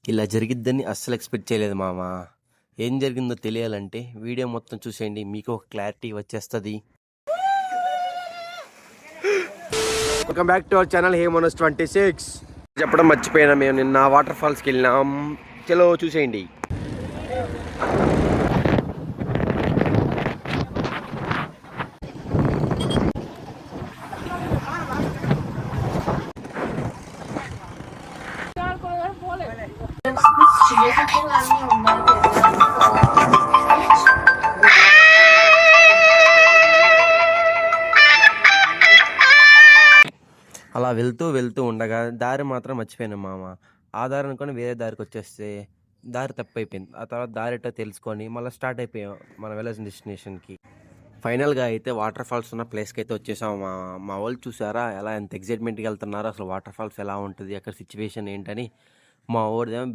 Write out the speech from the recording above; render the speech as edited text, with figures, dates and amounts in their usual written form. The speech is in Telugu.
ఇలా జరిగిద్దని అస్సలు ఎక్స్పెక్ట్ చేయలేదు మామ. ఏం జరిగిందో తెలియాలంటే వీడియో మొత్తం చూసేయండి, మీకు ఒక క్లారిటీ వచ్చేస్తుంది. Welcome back to our channel హేమోనస్ 26. చెప్పడం మర్చిపోయినా, మేము నిన్న వాటర్ ఫాల్స్కి వెళ్ళినాం. చలో చూసేయండి. అలా వెళ్తూ వెళ్తూ ఉండగా దారి మాత్రం మర్చిపోయాను మామ. ఆ దారి అనుకొని వేరే దారికి వచ్చేస్తే దారి తప్పైపోయింది. ఆ తర్వాత దారి ఎట్టో తెలుసుకొని మళ్ళీ స్టార్ట్ అయిపోయాం మనం వెళ్ళాల్సిన డెస్టినేషన్కి. ఫైనల్గా అయితే వాటర్ ఫాల్స్ ఉన్న ప్లేస్కి అయితే వచ్చేసాము. మా వాళ్ళు చూసారా ఎలా ఎంత ఎగ్జైట్మెంట్గా వెళ్తున్నారో, అసలు వాటర్ ఫాల్స్ ఎలా ఉంటుంది, అక్కడ సిచ్యువేషన్ ఏంటని. మా ఊరిదేమో